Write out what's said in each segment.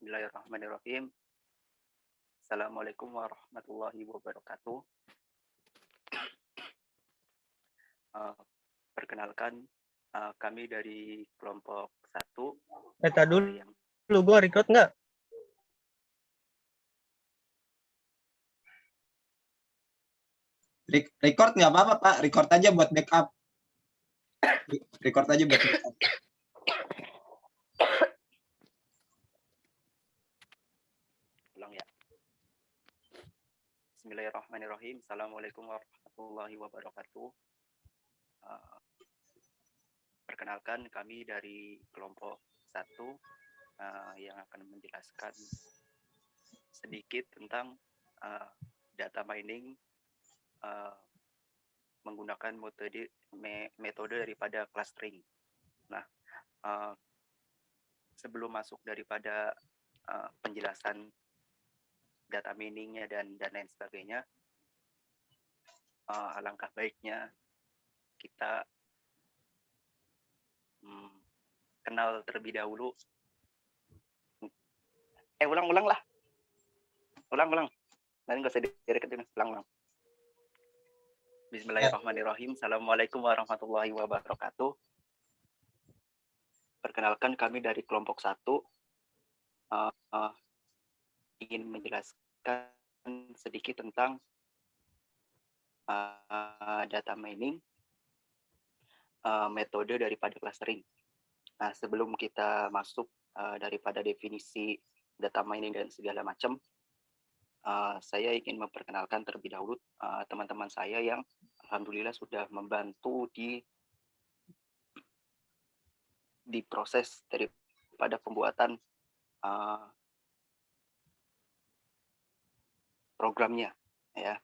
Bismillahirrahmanirrahim. Assalamualaikum warahmatullahi wabarakatuh. Perkenalkan, kami dari kelompok 1. Dulu gue record nggak? Record nggak apa-apa Pak, record aja buat backup. Record aja buat backup. Ulang ya. Bismillahirrahmanirrahim. Assalamualaikum warahmatullahi wabarakatuh. Perkenalkan, kami dari kelompok 1 yang akan menjelaskan sedikit tentang data mining menggunakan metode daripada clustering. Nah, sebelum masuk daripada penjelasan data miningnya dan lain sebagainya, alangkah baiknya kita kenal terlebih dahulu. Ulang lah. Ulang. Nanti nggak usah direketin, ulang. Bismillahirrahmanirrahim. Assalamualaikum warahmatullahi wabarakatuh. Perkenalkan, kami dari kelompok 1 ingin menjelaskan sedikit tentang data mining, metode daripada clustering. Nah, sebelum kita masuk daripada definisi data mining dan segala macam, saya ingin memperkenalkan terlebih dahulu teman-teman saya yang alhamdulillah sudah membantu di proses daripada pembuatan programnya, ya.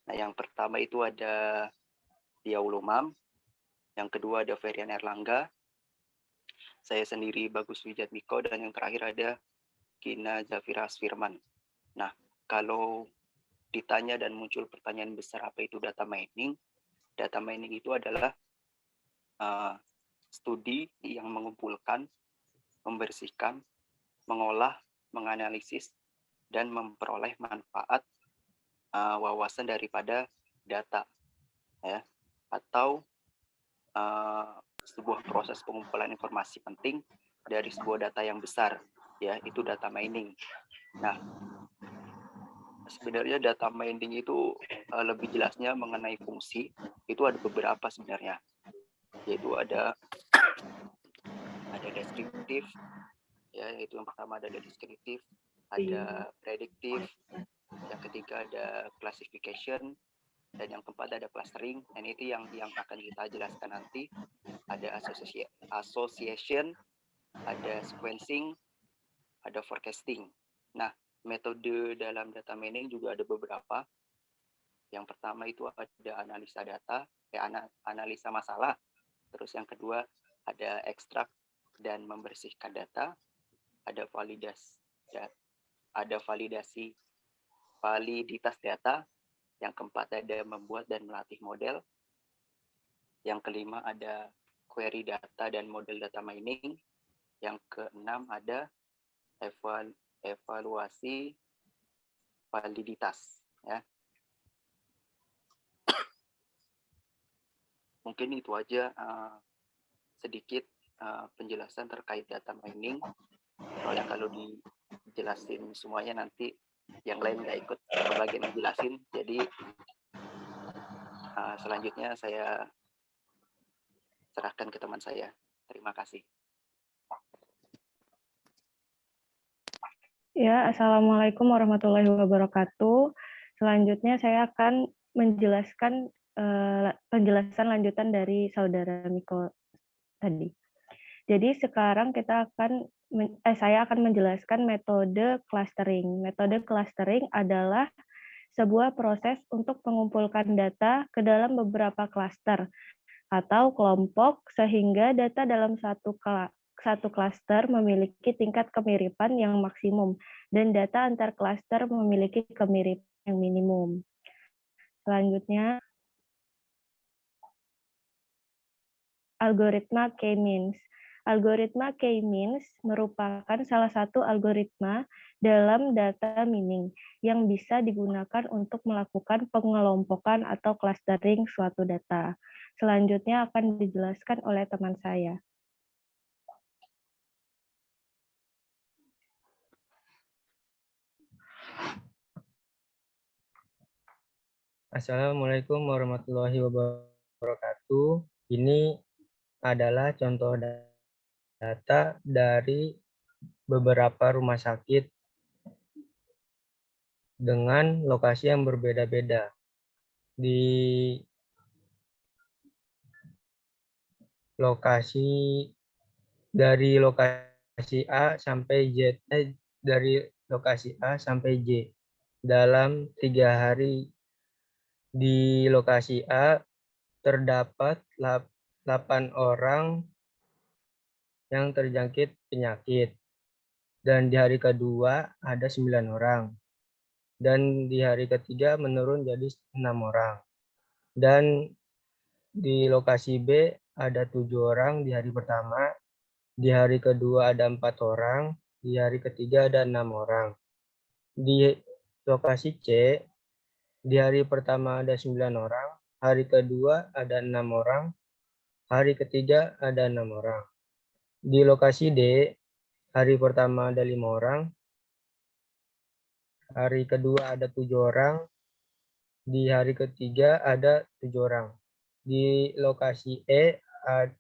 Nah, yang pertama itu ada Diaul Umam, yang kedua ada Ferian Erlangga, saya sendiri Bagus Wijatmiko, dan yang terakhir ada Gina Zafira Asfirman. Nah, kalau ditanya dan muncul pertanyaan besar apa itu data mining itu adalah studi yang mengumpulkan, membersihkan, mengolah, menganalisis, dan memperoleh manfaat wawasan daripada data, ya, atau sebuah proses pengumpulan informasi penting dari sebuah data yang besar, ya, itu data mining. Nah, sebenarnya data mining itu lebih jelasnya mengenai fungsi, itu ada beberapa sebenarnya, yaitu ada deskriptif, ya, yaitu yang pertama ada deskriptif, ada prediktif, yang ketiga ada classification, dan yang keempat ada clustering. Dan itu yang akan kita jelaskan nanti. Ada association, ada sequencing, ada forecasting. Nah, metode dalam data mining juga ada beberapa. Yang pertama itu ada analisa data, analisa masalah. Terus yang kedua ada ekstrak dan membersihkan data, ada validitas data. Yang keempat ada membuat dan melatih model. Yang kelima ada query data dan model data mining. Yang keenam ada evaluasi validitas, ya. Mungkin itu aja sedikit penjelasan terkait data mining. Soalnya kalau dijelasin semuanya nanti yang lain nggak ikut bagian menjelasin. Jadi selanjutnya saya serahkan ke teman saya. Terima kasih. Ya, Assalamualaikum warahmatullahi wabarakatuh. Selanjutnya saya akan menjelaskan penjelasan lanjutan dari saudara Miko tadi. Jadi sekarang saya akan menjelaskan metode clustering. Metode clustering adalah sebuah proses untuk mengumpulkan data ke dalam beberapa klaster atau kelompok sehingga data dalam satu klaster memiliki tingkat kemiripan yang maksimum dan data antar klaster memiliki kemiripan yang minimum. Selanjutnya, algoritma K-means. Algoritma K-means merupakan salah satu algoritma dalam data mining yang bisa digunakan untuk melakukan pengelompokan atau clustering suatu data. Selanjutnya akan dijelaskan oleh teman saya. Assalamualaikum warahmatullahi wabarakatuh. Ini adalah contoh data dari beberapa rumah sakit dengan lokasi yang berbeda-beda. Di lokasi dari lokasi A sampai J, dari lokasi A sampai J dalam 3 hari. Di lokasi A terdapat 8 orang yang terjangkit penyakit, dan di hari kedua ada 9 orang, dan di hari ketiga menurun jadi 6 orang, dan di lokasi B ada 7 orang di hari pertama, di hari kedua ada 4 orang, di hari ketiga ada 6 orang. Di lokasi C, di hari pertama ada 9 orang, hari kedua ada 6 orang, hari ketiga ada 6 orang. Di lokasi D, hari pertama ada 5 orang, hari kedua ada 7 orang, di hari ketiga ada 7 orang. Di lokasi E,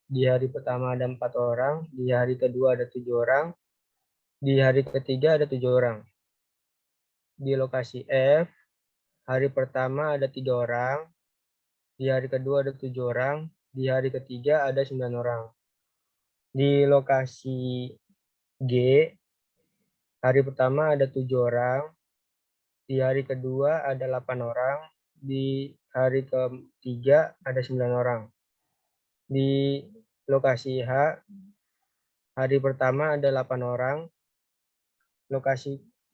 di hari pertama ada 4 orang, di hari kedua ada 7 orang, di hari ketiga ada 7 orang. Di lokasi F, hari pertama ada 3 orang, di hari kedua ada 7 orang, di hari ketiga ada 9 orang. Di lokasi G, hari pertama ada 7 orang, di hari kedua ada 8 orang, di hari ketiga ada 9 orang. Di lokasi H, hari pertama ada 8 orang,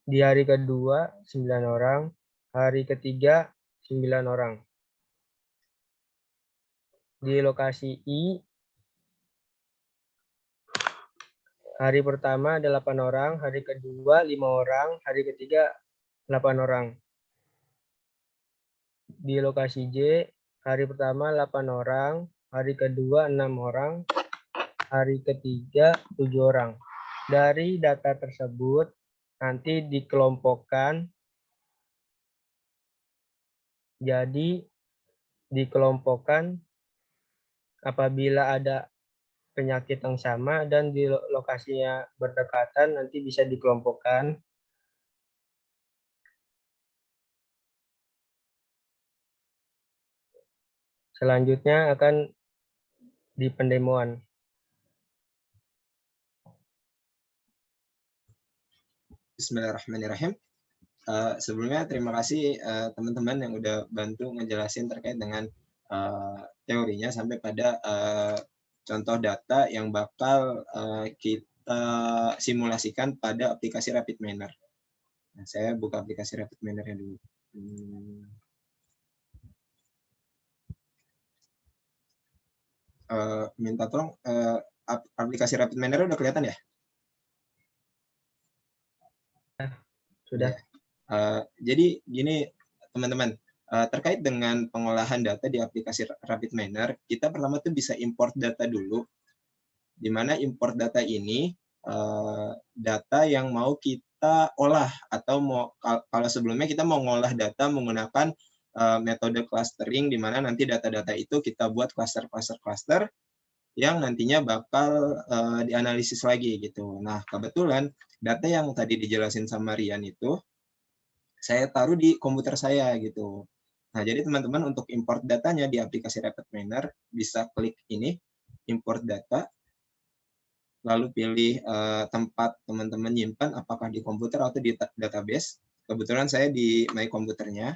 di hari kedua 9 orang, hari ketiga 9 orang. Di lokasi I, hari pertama ada 8 orang, hari kedua 5 orang, hari ketiga 8 orang. Di lokasi J, hari pertama 8 orang, hari kedua 6 orang, hari ketiga 7 orang. Dari data tersebut nanti dikelompokkan, jadi dikelompokkan apabila ada penyakit yang sama dan di lokasinya berdekatan nanti bisa dikelompokkan. Selanjutnya akan di pendemoan. Bismillahirrahmanirrahim. Sebelumnya terima kasih teman-teman yang udah bantu ngejelasin terkait dengan teorinya sampai pada contoh data yang bakal kita simulasikan pada aplikasi RapidMiner. Nah, saya buka aplikasi RapidMiner-nya dulu. Minta tolong aplikasi RapidMiner udah kelihatan ya? Sudah. Jadi gini teman-teman, terkait dengan pengolahan data di aplikasi RapidMiner, kita pertama tuh bisa import data dulu, di mana import data ini data yang mau kita olah, atau kalau sebelumnya kita mau ngolah data menggunakan metode clustering, di mana nanti data-data itu kita buat cluster yang nantinya bakal dianalisis lagi gitu. Nah, kebetulan data yang tadi dijelasin sama Rian itu saya taruh di komputer saya gitu. Nah, jadi teman-teman untuk import datanya di aplikasi RapidMiner bisa klik ini, import data, lalu pilih tempat teman-teman nyimpan, apakah di komputer atau di database. Kebetulan saya di My Komputernya.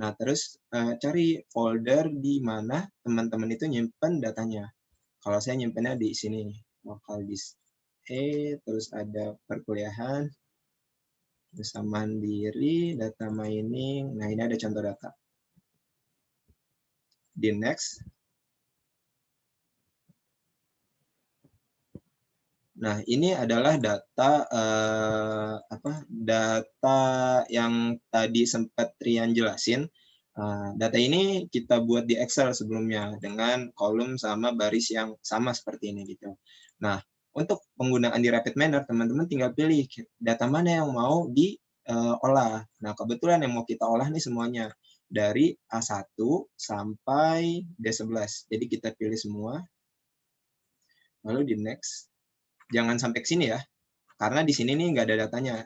Nah, terus cari folder di mana teman-teman itu nyimpan datanya. Kalau saya nyimpannya di sini, local disk E, terus ada perkuliahan, bisa mandiri, data mining. Nah, ini ada contoh data. Di next. Nah, ini adalah data data yang tadi sempat Rian jelasin. Data ini kita buat di Excel sebelumnya dengan kolom sama baris yang sama seperti ini gitu. Nah, untuk penggunaan di Rapid Miner, teman-teman tinggal pilih data mana yang mau diolah. Nah, kebetulan yang mau kita olah nih semuanya dari A1 sampai D11. Jadi kita pilih semua. Lalu di next. Jangan sampai ke sini ya, karena di sini nih nggak ada datanya,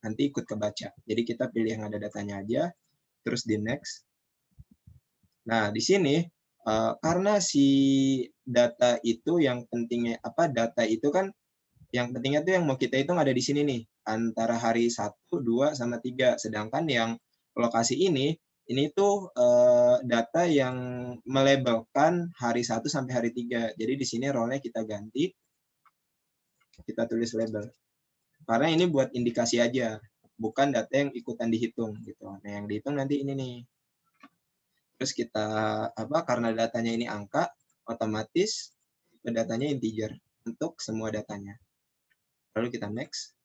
nanti ikut kebaca. Jadi kita pilih yang ada datanya aja, terus di next. Nah, di sini karena si data itu yang pentingnya data itu kan yang pentingnya tuh yang mau kita hitung ada di sini nih, antara hari 1, 2, sama 3. Sedangkan yang lokasi ini tuh data yang melabelkan hari 1 sampai hari 3. Jadi di sini role-nya kita ganti. Kita tulis label. Karena ini buat indikasi aja, bukan data yang ikutan dihitung gitu. Nah, yang dihitung nanti ini nih. Terus kita karena datanya ini angka, otomatis datanya integer untuk semua datanya. Lalu kita next.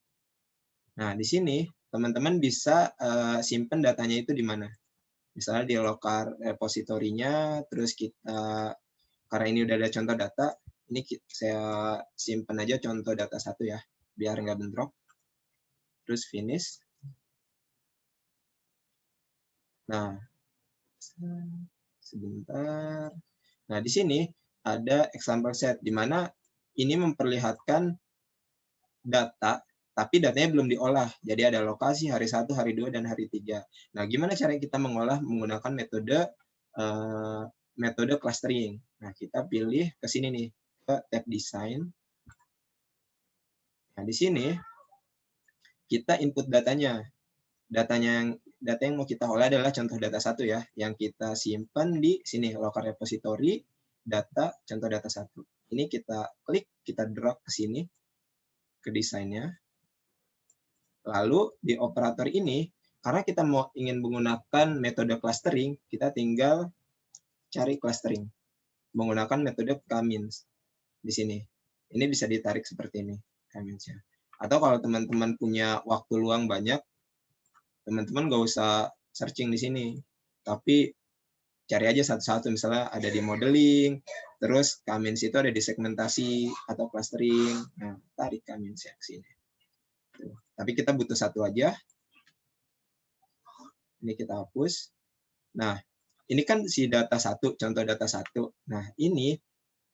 Nah, di sini teman-teman bisa simpen datanya itu di mana? Misalnya di local repositorinya, terus kita karena ini udah ada contoh data, ini saya simpan aja contoh data 1 ya, biar nggak bentrok. Terus finish. Nah, sebentar. Nah, di sini ada example set, di mana ini memperlihatkan data, tapi datanya belum diolah. Jadi ada lokasi, hari 1, hari 2, dan hari 3. Nah, gimana cara kita mengolah menggunakan metode clustering. Nah, kita pilih ke sini nih, ke tab design. Nah, di sini kita input datanya. Data yang mau kita olah adalah contoh data 1 ya, yang kita simpan di sini, local repository, data, contoh data 1. Ini kita klik, kita drag ke sini, ke desainnya. Lalu di operator ini, karena kita ingin menggunakan metode clustering, kita tinggal cari clustering menggunakan metode k-means di sini. Ini bisa ditarik seperti ini k-means-nya. Atau kalau teman-teman punya waktu luang banyak, teman-teman nggak usah searching di sini, tapi cari aja satu-satu. Misalnya ada di modeling, terus k-means itu ada di segmentasi atau clustering. Nah, tarik k-means ke sini. Tapi kita butuh satu aja. Ini kita hapus. Nah, ini kan si data 1, contoh data 1. Nah, ini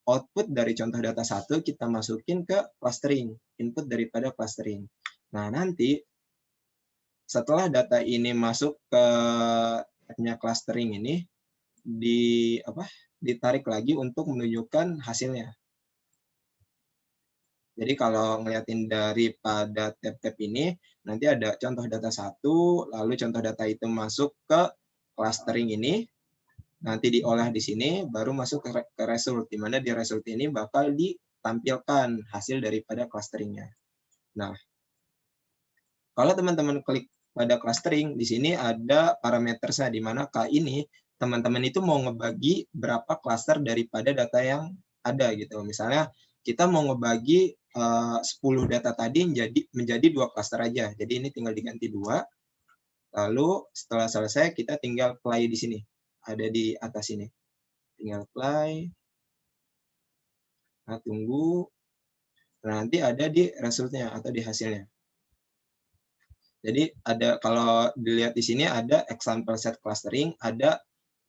output dari contoh data 1 kita masukin ke clustering, input daripada clustering. Nah, nanti setelah data ini masuk ke tabnya clustering ini, ditarik lagi untuk menunjukkan hasilnya. Jadi kalau ngeliatin daripada tab-tab ini, nanti ada contoh data 1, lalu contoh data itu masuk ke clustering ini, nanti diolah di sini, baru masuk ke result, di mana di result ini bakal ditampilkan hasil daripada clusteringnya. Nah, kalau teman-teman klik pada clustering, di sini ada parameternya, di mana K ini teman-teman itu mau ngebagi berapa cluster daripada data yang ada gitu. Misalnya kita mau ngebagi 10 data tadi menjadi 2 cluster aja. Jadi ini tinggal diganti 2. Lalu setelah selesai kita tinggal play di sini. Ada di atas ini. Tinggal play. Nah, tunggu. Nah, nanti ada di resultnya atau di hasilnya. Jadi ada, kalau dilihat di sini ada example set clustering, ada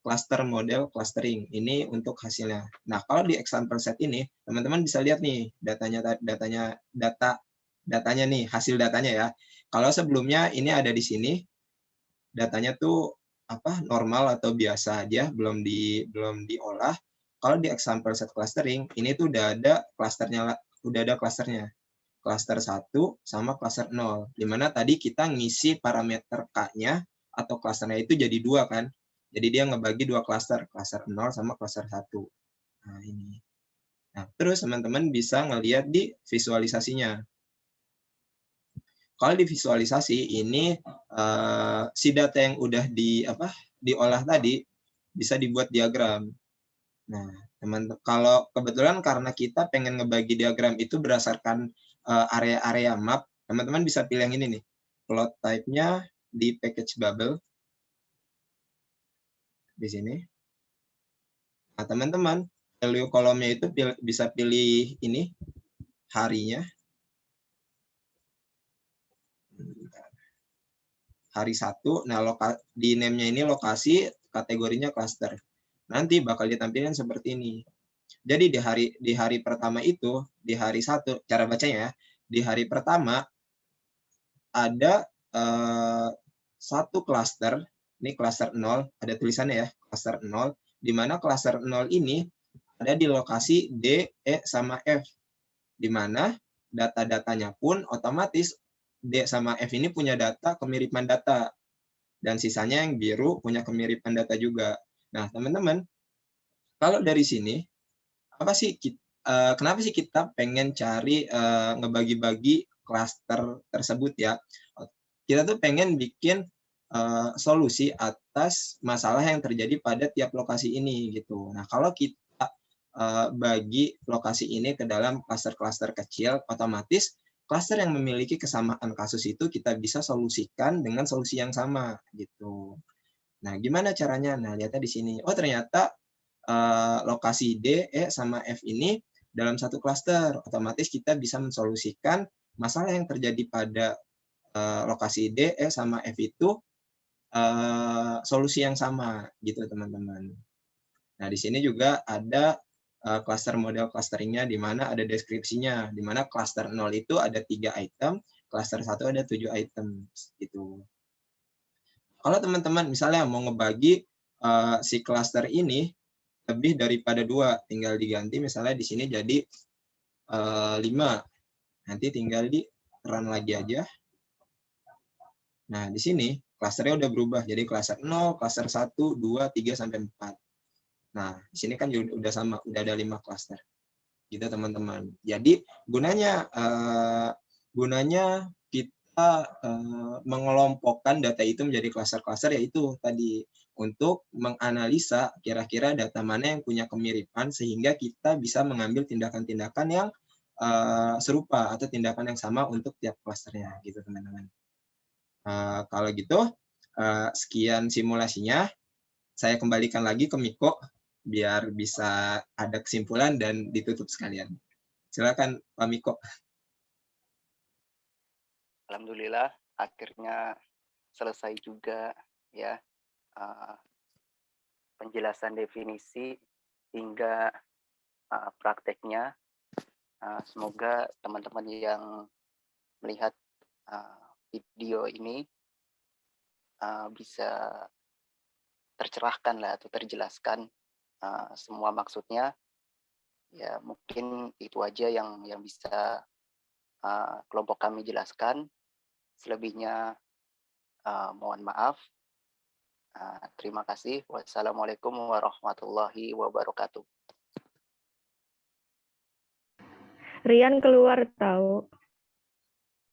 cluster model clustering. Ini untuk hasilnya. Nah, kalau di example set ini, teman-teman bisa lihat nih datanya nih, hasil datanya ya. Kalau sebelumnya ini ada di sini, datanya tuh normal atau biasa aja, belum diolah. Kalau di example set clustering, ini tuh udah ada clusternya, cluster 1 sama cluster 0, di mana tadi kita ngisi parameter K-nya atau clusternya itu jadi 2 kan. Jadi dia ngebagi 2 cluster 0 sama cluster 1. Nah, ini. Nah, terus teman-teman bisa ngelihat di visualisasinya. Kalau di visualisasi ini si data yang udah diolah tadi bisa dibuat diagram. Nah, teman, kalau kebetulan karena kita pengen ngebagi diagram itu berdasarkan area-area map, teman-teman bisa pilih yang ini nih. Plot type-nya di package bubble. Di sini. Nah, teman-teman, value kolomnya itu bisa pilih ini, harinya. Hari 1, nah di name-nya ini lokasi, kategorinya cluster. Nanti bakal ditampilkan seperti ini. Jadi di hari pertama itu, di hari 1, cara bacanya ya, di hari pertama ada satu cluster, ini cluster 0, ada tulisannya ya, cluster 0, di mana cluster 0 ini ada di lokasi D, E, sama F, di mana data-datanya pun otomatis D sama F ini punya data kemiripan data, dan sisanya yang biru punya kemiripan data juga. Nah, teman-teman, kalau dari sini, kenapa sih kita pengen cari ngebagi-bagi klaster tersebut ya? Kita tuh pengen bikin solusi atas masalah yang terjadi pada tiap lokasi ini gitu. Nah, kalau kita bagi lokasi ini ke dalam klaster-klaster kecil, otomatis klaster yang memiliki kesamaan kasus itu kita bisa solusikan dengan solusi yang sama gitu. Nah, gimana caranya? Nah, lihatnya di sini. Oh, ternyata lokasi D, E, sama F ini dalam satu klaster. Otomatis kita bisa mensolusikan masalah yang terjadi pada lokasi D, E, sama F itu solusi yang sama gitu, teman-teman. Nah, di sini juga ada cluster model clusteringnya, di mana ada deskripsinya, di mana cluster 0 itu ada 3 item, cluster 1 ada 7 item gitu. Kalau teman-teman misalnya mau ngebagi si cluster ini lebih daripada 2, tinggal diganti misalnya di sini jadi 5. Nanti tinggal di run lagi aja. Nah, di sini klasternya udah berubah jadi cluster 0, cluster 1, 2, 3 sampai 4. Nah, di sini kan udah sama, udah ada 5 cluster. Gitu, teman-teman. Jadi gunanya kita mengelompokkan data itu menjadi klaster-klaster, yaitu tadi untuk menganalisa kira-kira data mana yang punya kemiripan sehingga kita bisa mengambil tindakan-tindakan yang serupa atau tindakan yang sama untuk tiap klasternya gitu, teman-teman. Kalau gitu sekian simulasinya, saya kembalikan lagi ke Miko biar bisa ada kesimpulan dan ditutup sekalian. Silakan Pak Miko. Alhamdulillah akhirnya selesai juga ya penjelasan definisi hingga prakteknya. Semoga teman-teman yang melihat video ini bisa tercerahkan lah atau terjelaskan semua maksudnya. Ya mungkin itu aja yang bisa kelompok kami jelaskan. Selebihnya mohon maaf. Terima kasih. Wassalamualaikum warahmatullahi wabarakatuh. Rian keluar tahu.